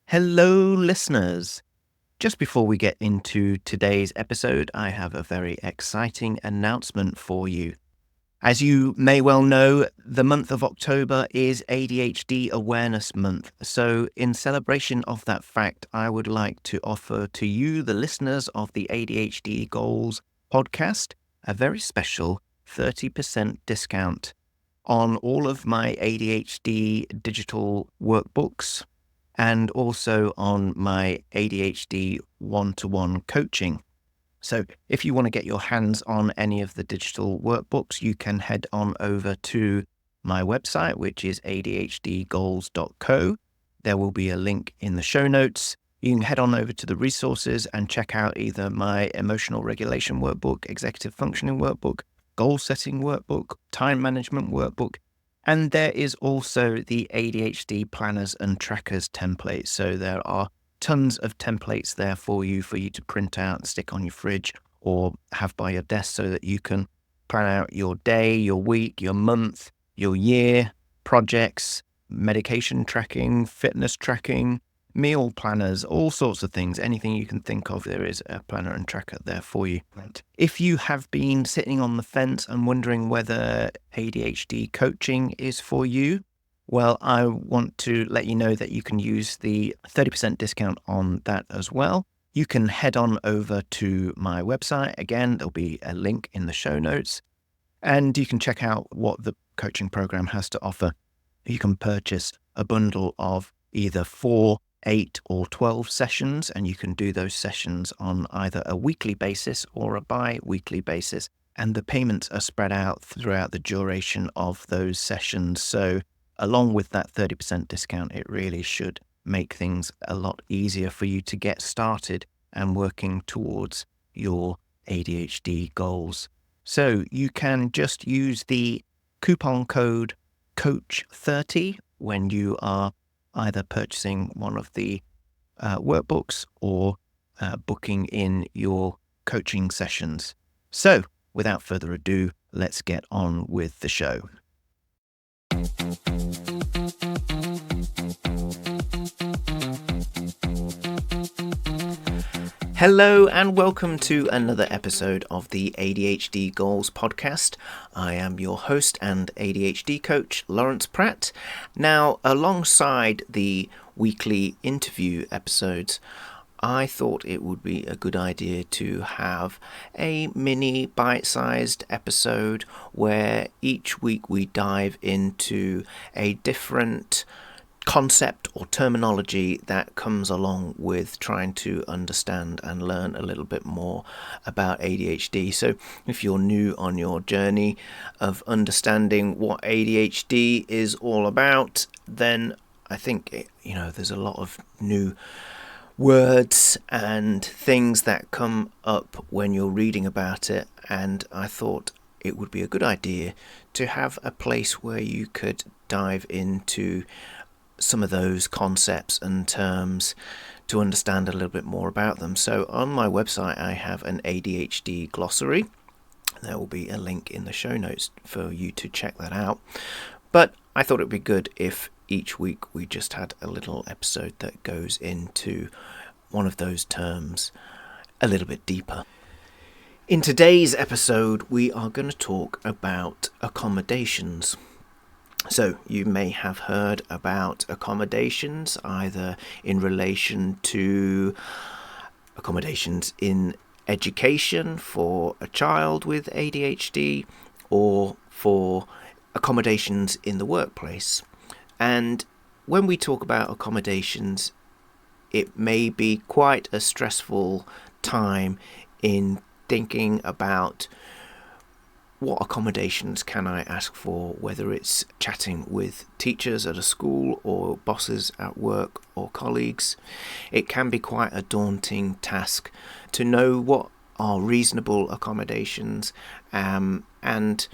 Hello, listeners. Just before we get into today's episode, I have a very exciting announcement for you. As you may well know, the month of October is ADHD Awareness Month. So, in celebration of that fact, I would like to offer to you, the listeners of the ADHD Goals podcast, a very special 30% discount on all of my ADHD digital workbooks and also on my ADHD one-to-one coaching. So if you want to get your hands on any of the digital workbooks, you can head on over to my website, which is adhdgoals.co. There will be a link in the show notes. You can head on over to the resources and check out either my emotional regulation workbook, executive functioning workbook, goal setting workbook, time management workbook. And there is also the ADHD planners and trackers template. So there are tons of templates there for you to print out and stick on your fridge or have by your desk so that you can plan out your day, your week, your month, your year, projects, medication tracking, fitness tracking, meal planners, all sorts of things. Anything you can think of, there is a planner and tracker there for you. If you have been sitting on the fence and wondering whether ADHD coaching is for you, well, I want to let you know that you can use the 30% discount on that as well. You can head on over to my website. Again, there'll be a link in the show notes, and you can check out what the coaching program has to offer. You can purchase a bundle of either 4, 8 or 12 sessions, and you can do those sessions on either a weekly basis or a bi-weekly basis. And the payments are spread out throughout the duration of those sessions. So along with that 30% discount, it really should make things a lot easier for you to get started and working towards your ADHD goals. So you can just use the coupon code COACH30 when you are either purchasing one of the workbooks or booking in your coaching sessions. So, without further ado, let's get on with the show. Hello and welcome to another episode of the ADHD Goals podcast. I am your host and ADHD coach, Lawrence Pratt. Now, alongside the weekly interview episodes, I thought it would be a good idea to have a mini bite-sized episode where each week we dive into a different concept or terminology that comes along with trying to understand and learn a little bit more about ADHD. So if you're new on your journey of understanding what ADHD is all about, then I think, there's a lot of new words and things that come up when you're reading about it, and I thought it would be a good idea to have a place where you could dive into some of those concepts and terms to understand a little bit more about them. So on my website I have an ADHD Glossary. There will be a link in the show notes for you to check that out. But I thought it would be good if each week we just had a little episode that goes into one of those terms a little bit deeper. In today's episode we are going to talk about accommodations. So you may have heard about accommodations either in relation to accommodations in education for a child with ADHD or for accommodations in the workplace. And when we talk about accommodations, it may be quite a stressful time in thinking about what accommodations can I ask for, whether it's chatting with teachers at a school or bosses at work or colleagues. It can be quite a daunting task to know what are reasonable accommodations and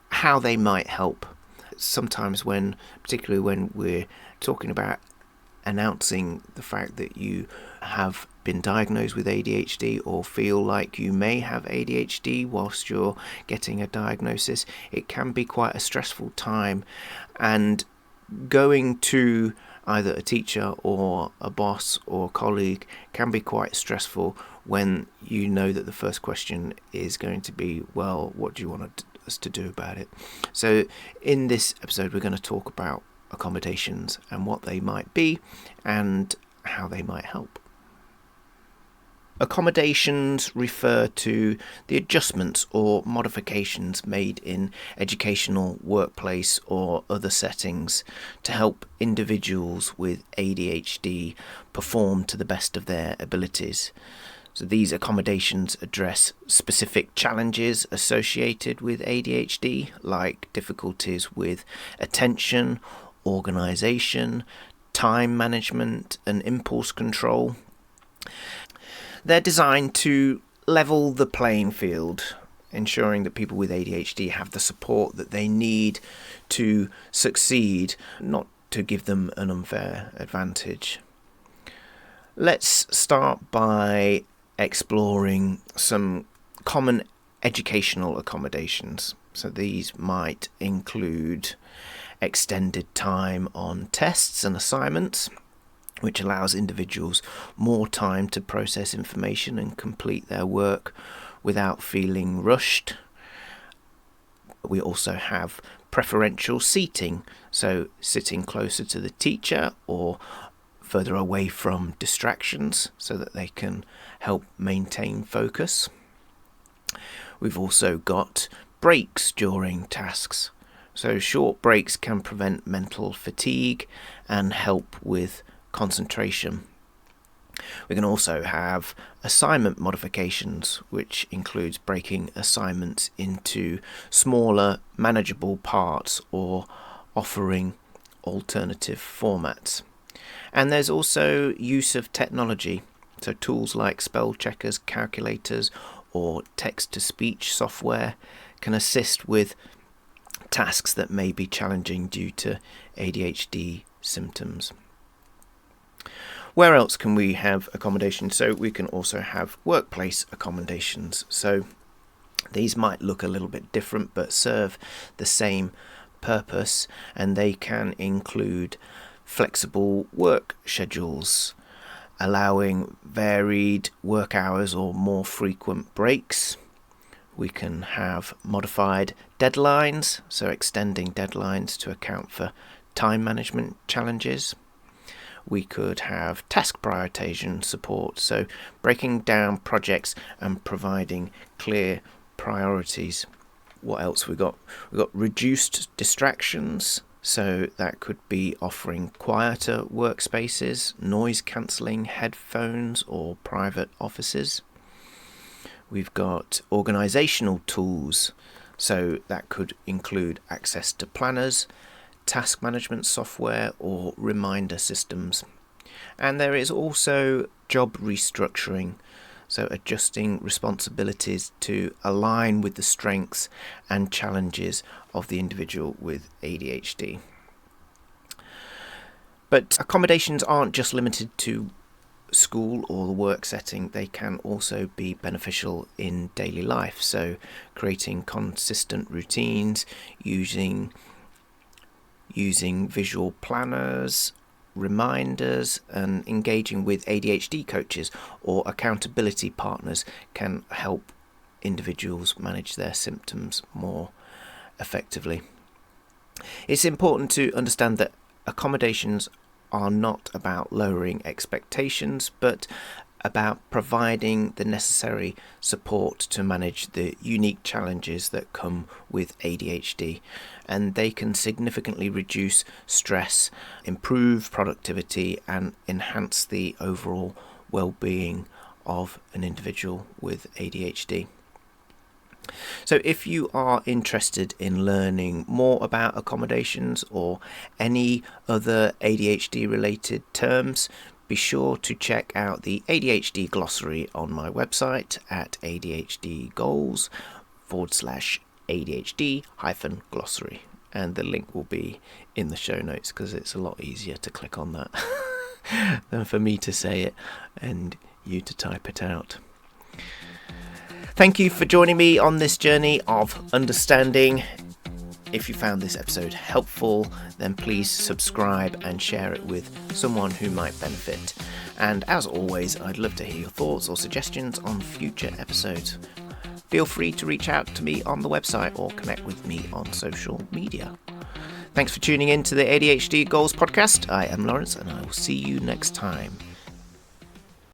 how they might help. Sometimes particularly when we're talking about announcing the fact that you have been diagnosed with ADHD or feel like you may have ADHD whilst you're getting a diagnosis, it can be quite a stressful time, and going to either a teacher or a boss or colleague can be quite stressful when you know that the first question is going to be, well, what do you want us to do about it? So in this episode, we're going to talk about accommodations and what they might be and how they might help. Accommodations refer to the adjustments or modifications made in educational, workplace or other settings to help individuals with ADHD perform to the best of their abilities. So these accommodations address specific challenges associated with ADHD, like difficulties with attention, organisation, time management and impulse control. They're designed to level the playing field, ensuring that people with ADHD have the support that they need to succeed, not to give them an unfair advantage. Let's start by exploring some common educational accommodations. So these might include extended time on tests and assignments, which allows individuals more time to process information and complete their work without feeling rushed. We also have preferential seating, so sitting closer to the teacher or further away from distractions so that they can help maintain focus. We've also got breaks during tasks. So short breaks can prevent mental fatigue and help with concentration. We can also have assignment modifications, which includes breaking assignments into smaller, manageable parts or offering alternative formats. And there's also use of technology, so tools like spell checkers, calculators, or text-to-speech software can assist with tasks that may be challenging due to ADHD symptoms. Where else can we have accommodations? So we can also have workplace accommodations. So these might look a little bit different but serve the same purpose, and they can include flexible work schedules, allowing varied work hours or more frequent breaks. We can have modified deadlines, so extending deadlines to account for time management challenges. We could have task prioritization support, so breaking down projects and providing clear priorities. What else we got? We've got reduced distractions, so that could be offering quieter workspaces, noise cancelling headphones or private offices. We've got organisational tools, so that could include access to planners, task management software or reminder systems. And there is also job restructuring, so adjusting responsibilities to align with the strengths and challenges of the individual with ADHD. But accommodations aren't just limited to school or the work setting. They can also be beneficial in daily life, so creating consistent routines, using visual planners, reminders, and engaging with ADHD coaches or accountability partners can help individuals manage their symptoms more effectively. It's important to understand that accommodations are not about lowering expectations, but about providing the necessary support to manage the unique challenges that come with ADHD, and they can significantly reduce stress, improve productivity, and enhance the overall well-being of an individual with ADHD. So if you are interested in learning more about accommodations or any other ADHD related terms, be sure to check out the ADHD Glossary on my website at ADHDgoals/ADHD-glossary. And the link will be in the show notes because it's a lot easier to click on that than for me to say it and you to type it out. Thank you for joining me on this journey of understanding If you found this episode helpful, then please subscribe and share it with someone who might benefit. And as always, I'd love to hear your thoughts or suggestions on future episodes. Feel free to reach out to me on the website or connect with me on social media. Thanks for tuning in to the ADHD Goals podcast. I am Lawrence, and I will see you next time.